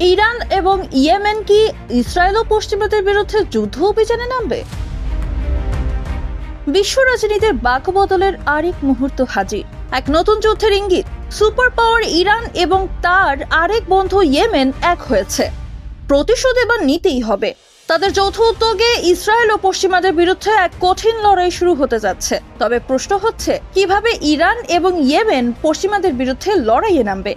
Iran এবং Yemen কি Israel ও পশ্চিমাদের বিরুদ্ধে যুদ্ধ অভিযানে নামবে? বিশ্ব রাজনীতির বাকবদলের আরেক মুহূর্ত হাজির, এক নতুন যুদ্ধের ইঙ্গিত। সুপার পাওয়ার ইরান এবং তার আরেক বন্ধু ইয়েমেন এক হয়েছে। প্রতিশোধ এবার নিতেই হবে। তাদের যৌথ উদ্যোগে ইসরায়েল ও পশ্চিমাদের বিরুদ্ধে এক কঠিন লড়াই শুরু হতে যাচ্ছে। তবে প্রশ্ন হচ্ছে, কিভাবে ইরান এবং ইয়েমেন পশ্চিমাদের বিরুদ্ধে লড়াইয়ে নামবে?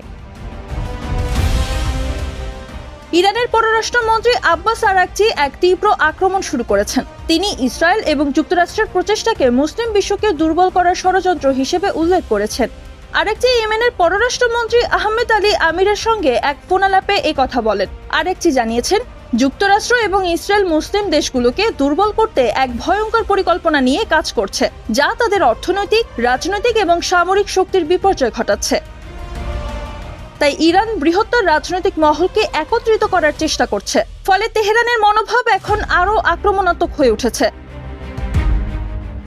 ইরানের পররাষ্ট্রমন্ত্রী আব্বাস আরাকচি এক তীব্র আক্রমণ শুরু করেছেন। তিনি ইসরায়েল এবং যুক্তরাষ্ট্রের প্রচেষ্টাকে মুসলিম বিশ্বকে দুর্বল করার ষড়যন্ত্র হিসেবে উল্লেখ করেছেন। আরাকচি ইয়েমেনের পররাষ্ট্রমন্ত্রী আহমেদ আলী আমিরের সঙ্গে এক ফোনালাপে এই কথা বলেন। আরাকচি জানিয়েছেন, যুক্তরাষ্ট্র এবং ইসরায়েল মুসলিম দেশগুলোকে দুর্বল করতে এক ভয়ঙ্কর পরিকল্পনা নিয়ে কাজ করছে, যা তাদের অর্থনৈতিক, রাজনৈতিক এবং সামরিক শক্তির বিপর্যয় ঘটাচ্ছে। তাই ইরান বৃহত্তর রাজনৈতিক মহলকে একত্রিত করার চেষ্টা করছে। ফলে তেহরানের মনোভাব এখন আরও আক্রমণাত্মক হয়ে উঠেছে।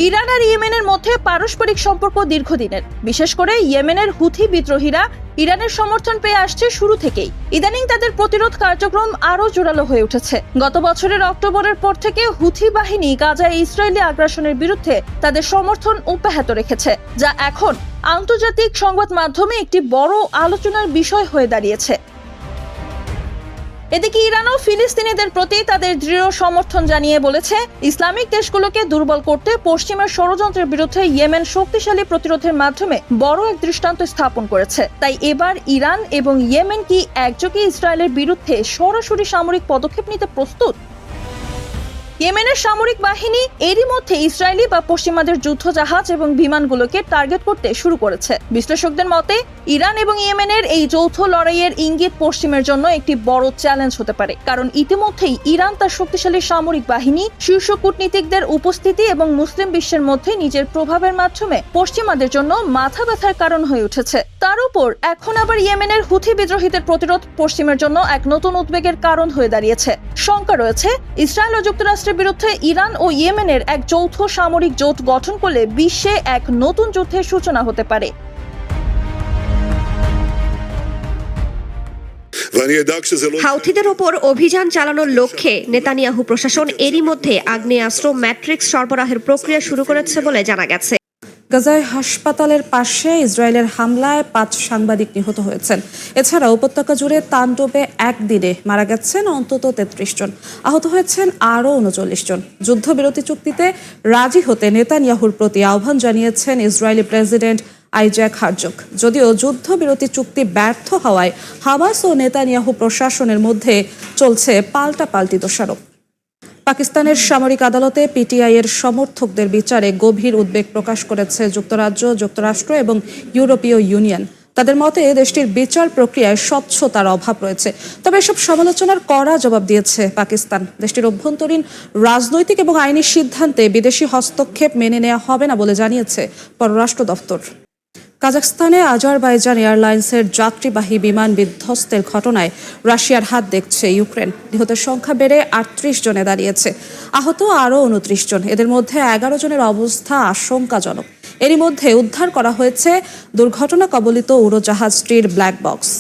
ইরান আর ইয়েমেনের মধ্যে পারস্পরিক সম্পর্ক দীর্ঘদিনের। বিশেষ করে ইয়েমেনের হুথি বিদ্রোহীরা ইরানের সমর্থন পেয়ে আসছে শুরু থেকেই। ইদানিং তাদের প্রতিরোধ কার্যক্রম আরও জোরালো হয়ে উঠেছে। গত বছরের অক্টোবরের পর থেকে হুথি বাহিনী গাজায় ইসরায়েলি আগ্রাসনের বিরুদ্ধে তাদের সমর্থন অব্যাহত রেখেছে, যা এখন আন্তর্জাতিক সংবাদ মাধ্যমে একটি বড় আলোচনার বিষয় হয়ে দাঁড়িয়েছে। এদিকে ইরানও ফিলিস্তিনিদের প্রতি তাদের দৃঢ় সমর্থন জানিয়ে বলেছে, ইসলামিক দেশগুলোকে দুর্বল করতে পশ্চিমের ষড়যন্ত্রের বিরুদ্ধে ইয়েমেন শক্তিশালী প্রতিরোধের মাধ্যমে বড় এক দৃষ্টান্ত স্থাপন করেছে। তাই এবার ইরান এবং ইয়েমেন কি একযোগে ইসরায়েলের বিরুদ্ধে সরাসরি সামরিক পদক্ষেপ নিতে প্রস্তুত? ইয়েমেনের সামরিক বাহিনী এরই মধ্যে ইসরায়েলি বা পশ্চিমাদের যুদ্ধজাহাজ এবং বিমানগুলোকে টার্গেট করতে শুরু করেছে। বিশ্লেষকদের মতে, ইরান এবং ইয়েমেনের এই যৌথ লড়াইয়ের ইঙ্গিত পশ্চিমের জন্য একটি বড় চ্যালেঞ্জ হতে পারে। কারণ ইতিমধ্যেই ইরান তার শক্তিশালী সামরিক বাহিনী, শীর্ষ কূটনীতিকদের উপস্থিতি এবং মুসলিম বিশ্বের মধ্যে নিজের প্রভাবের মাধ্যমে পশ্চিমাদের জন্য মাথা ব্যথার কারণ হয়ে উঠেছে। তার উপর এখন আবার ইয়েমেনের হুথি বিদ্রোহীদের প্রতিরোধ পশ্চিমের জন্য এক নতুন উদ্বেগের কারণ হয়ে দাঁড়িয়েছে। শঙ্কা রয়েছে, ইসরায়েল ও যুক্তরাষ্ট্রের বিরুদ্ধে ইরান ও ইয়েমেনের এক যৌথ সামরিক জোট গঠন করলে বিশ্বে এক নতুন যুদ্ধের সূচনা হতে পারে। হাউথিদের ওপর অভিযান চালানোর লক্ষ্যে নেতানিয়াহু প্রশাসন এরই মধ্যে আগ্নেয়াস্ত্র ম্যাট্রিক্স সরবরাহের প্রক্রিয়া শুরু করেছে বলে জানা গেছে। গাজায় হাসপাতালের পাশে ইসরায়েলের হামলায় ৫ সাংবাদিক নিহত হয়েছেন। এছাড়া উপত্যকা জুড়ে তাণ্ডবে একদিনে মারা গেছেন অন্তত ৩৩ জন, আহত হয়েছেন আরও ৩৯ জন। যুদ্ধবিরতি চুক্তিতে রাজি হতে নেতানিয়াহুর প্রতি আহ্বান জানিয়েছেন ইসরায়েলি প্রেসিডেন্ট আইজ্যাক হারজগ। যদিও যুদ্ধবিরতি চুক্তি ব্যর্থ হওয়ায় হামাস ও নেতানিয়াহু প্রশাসনের মধ্যে চলছে পাল্টাপাল্টি দোষারোপ। পাকিস্তানের সামরিক আদালতে পিটিআই এর সমর্থকদের বিচারে গভীর উদ্বেগ প্রকাশ করেছে যুক্তরাজ্য, যুক্তরাষ্ট্র এবং ইউরোপীয় ইউনিয়ন। তাদের মতে দেশটির বিচার প্রক্রিয়ায় স্বচ্ছতার অভাব রয়েছে। তবে এসব সমালোচনার কড়া জবাব দিয়েছে পাকিস্তান। দেশটির অভ্যন্তরীণ রাজনৈতিক এবং আইনি সিদ্ধান্তে বিদেশি হস্তক্ষেপ মেনে নেওয়া হবে না বলে জানিয়েছে পররাষ্ট্র দফতর। কাজাখস্তানে আজারবাইজান এয়ারলাইন্সের যাত্রীবাহী বিমান বিধ্বস্তের ঘটনায় রাশিয়ার হাত দেখছে ইউক্রেন। নিহতের সংখ্যা বেড়ে ৩৮ জনে দাঁড়িয়েছে, আহত আরও ২৯ জন। এদের মধ্যে ১১ জনের অবস্থা আশঙ্কাজনক। এরই মধ্যে উদ্ধার করা হয়েছে দুর্ঘটনা কবলিত উড়োজাহাজটির ব্ল্যাক বক্স।